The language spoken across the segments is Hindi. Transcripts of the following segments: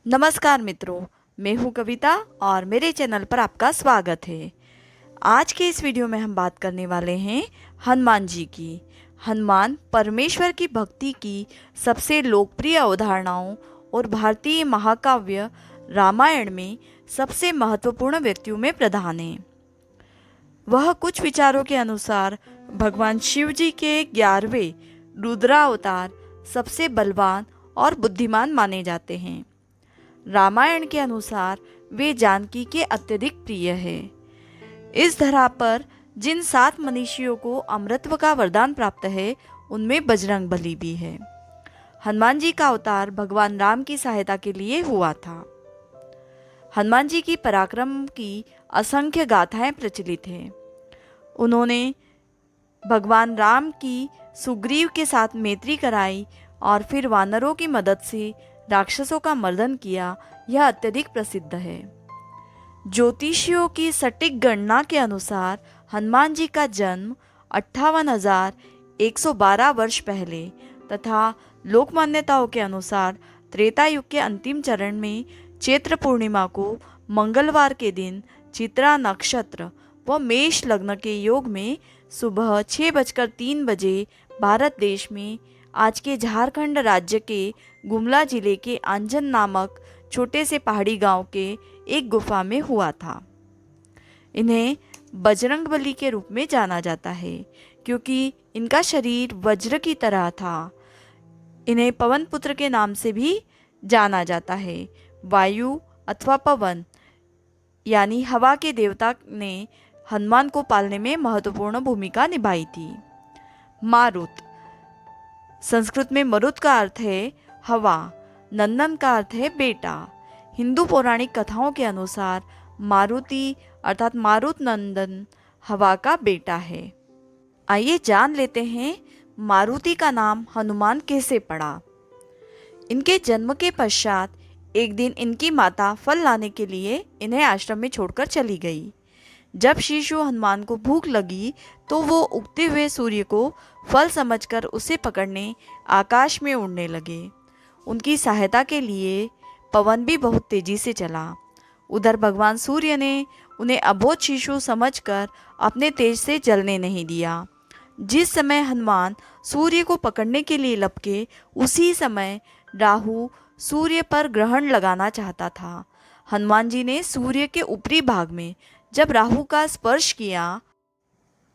नमस्कार मित्रों, मैं हूं कविता और मेरे चैनल पर आपका स्वागत है। आज के इस वीडियो में हम बात करने वाले हैं हनुमान जी की। हनुमान परमेश्वर की भक्ति की सबसे लोकप्रिय अवधारणाओं और भारतीय महाकाव्य रामायण में सबसे महत्वपूर्ण व्यक्तियों में प्रधान है। वह कुछ विचारों के अनुसार भगवान शिव जी के 11वें रुद्रावतार सबसे बलवान और बुद्धिमान माने जाते हैं। रामायण के अनुसार वे जानकी के अत्यधिक प्रिय है। इस धरा पर जिन 7 मनीषियों को अमृतत्व का वरदान प्राप्त है, उनमें बजरंगबली भी है। हनुमान जी का अवतार भगवान राम की सहायता के लिए हुआ था। हनुमान जी की पराक्रम की असंख्य गाथाएं प्रचलित हैं। उन्होंने भगवान राम की सुग्रीव के साथ मैत्री कराई और फिर वानरों की मदद से राक्षसों का मर्दन किया, यह अत्यधिक प्रसिद्ध है। ज्योतिषियों की सटीक गणना के अनुसार हनुमान जी का जन्म 58,112 वर्ष पहले तथा लोक मान्यताओं के अनुसार त्रेता युग के अंतिम चरण में चैत्र पूर्णिमा को मंगलवार के दिन चित्रा नक्षत्र व मेष लग्न के योग में सुबह 6:03 बजे भारत देश में आज के झारखंड राज्य के गुमला जिले के आंजन नामक छोटे से पहाड़ी गांव के एक गुफा में हुआ था। इन्हें बजरंगबली के रूप में जाना जाता है क्योंकि इनका शरीर वज्र की तरह था। इन्हें पवन पुत्र के नाम से भी जाना जाता है। वायु अथवा पवन यानी हवा के देवता ने हनुमान को पालने में महत्वपूर्ण भूमिका निभाई थी। मारुत संस्कृत में मरुत का अर्थ है हवा, नंदन का अर्थ है बेटा। हिंदू पौराणिक कथाओं के अनुसार मारुति अर्थात मारुत नंदन हवा का बेटा है। आइए जान लेते हैं मारुति का नाम हनुमान कैसे पड़ा। इनके जन्म के पश्चात एक दिन इनकी माता फल लाने के लिए इन्हें आश्रम में छोड़कर चली गई। जब शिशु हनुमान को भूख लगी तो वो उगते हुए सूर्य को फल समझकर उसे पकड़ने आकाश में उड़ने लगे। उनकी सहायता के लिए पवन भी बहुत तेजी से चला। उधर भगवान सूर्य ने उन्हें अबोध शिशु समझकर अपने तेज से जलने नहीं दिया। जिस समय हनुमान सूर्य को पकड़ने के लिए लपके, उसी समय राहु सूर्य पर ग्रहण लगाना चाहता था। हनुमान जी ने सूर्य के ऊपरी भाग में जब राहु का स्पर्श किया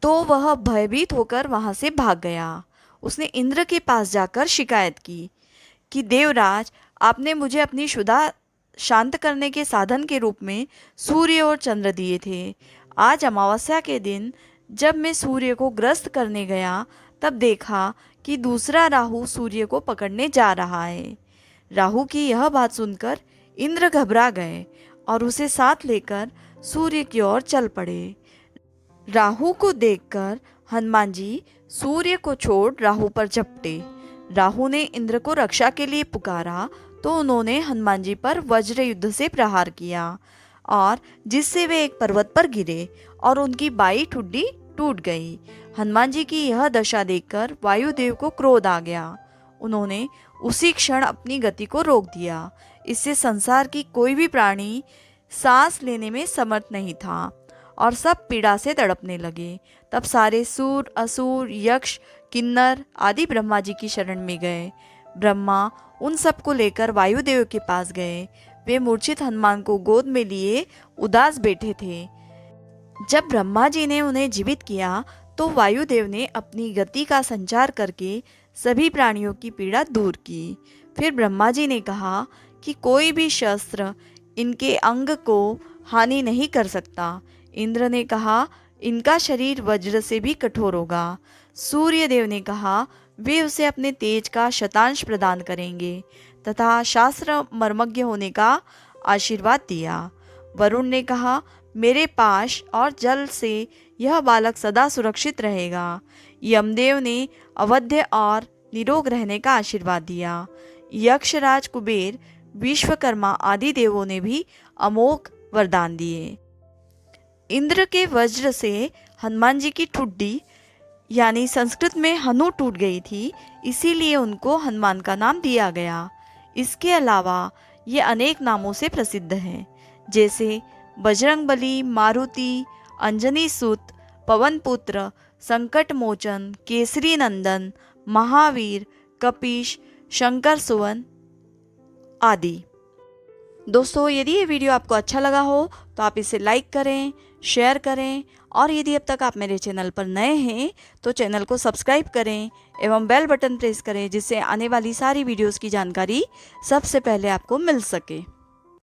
तो वह भयभीत होकर वहां से भाग गया। उसने इंद्र के पास जाकर शिकायत की कि देवराज, आपने मुझे अपनी क्षुधा शांत करने के साधन के रूप में सूर्य और चंद्र दिए थे। आज अमावस्या के दिन जब मैं सूर्य को ग्रस्त करने गया, तब देखा कि दूसरा राहु सूर्य को पकड़ने जा रहा है। राहु की यह बात सुनकर इंद्र घबरा गए और उसे साथ लेकर सूर्य की ओर चल पड़े। राहु को देखकर हनुमान जी सूर्य को छोड़ राहु पर झपटे। राहु ने इंद्र को रक्षा के लिए पुकारा तो उन्होंने हनुमान जी पर वज्र युद्ध से प्रहार किया और जिससे वे एक पर्वत पर गिरे और उनकी बाई ठुड्डी टूट गई। हनुमान जी की यह दशा देखकर वायुदेव को क्रोध आ गया। उन्होंने उसी क्षण अपनी गति को रोक दिया। इससे संसार की कोई भी प्राणी सांस लेने में समर्थ नहीं था और सब पीड़ा से तड़पने लगे। तब सारे सूर, असुर, यक्ष, किन्नर आदि ब्रह्मा जी की शरण में गए। ब्रह्मा उन सबको लेकर वायुदेव के पास गए। वे मूर्छित हनुमान को गोद में लिए उदास बैठे थे। जब ब्रह्मा जी ने उन्हें जीवित किया तो वायुदेव ने अपनी गति का संचार करके सभी प्राणियों की पीड़ा दूर की। फिर ब्रह्मा जी ने कहा कि कोई भी शस्त्र इनके अंग को हानि नहीं कर सकता। इंद्र ने कहा इनका शरीर वज्र से भी कठोर होगा। सूर्य देव ने कहा वे उसे अपने तेज का शतांश प्रदान करेंगे तथा शास्त्र मर्मज्ञ होने का आशीर्वाद दिया। वरुण ने कहा मेरे पाश और जल से यह बालक सदा सुरक्षित रहेगा। यमदेव ने अवध्य और निरोग रहने का आशीर्वाद दिया। यक्षराज कुबेर, विश्वकर्मा आदि देवों ने भी अमोघ वरदान दिए। इंद्र के वज्र से हनुमान जी की ठुड्डी यानी संस्कृत में हनु टूट गई थी, इसीलिए उनको हनुमान का नाम दिया गया। इसके अलावा ये अनेक नामों से प्रसिद्ध हैं, जैसे बजरंगबली, मारुति, अंजनी सुत, पवनपुत्र, संकट मोचन, केसरी नंदन, महावीर, कपीश, शंकर सुवन आदि। दोस्तों, यदि ये वीडियो आपको अच्छा लगा हो तो आप इसे लाइक करें, शेयर करें और यदि अब तक आप मेरे चैनल पर नए हैं तो चैनल को सब्सक्राइब करें एवं बेल बटन प्रेस करें, जिससे आने वाली सारी वीडियोस की जानकारी सबसे पहले आपको मिल सके।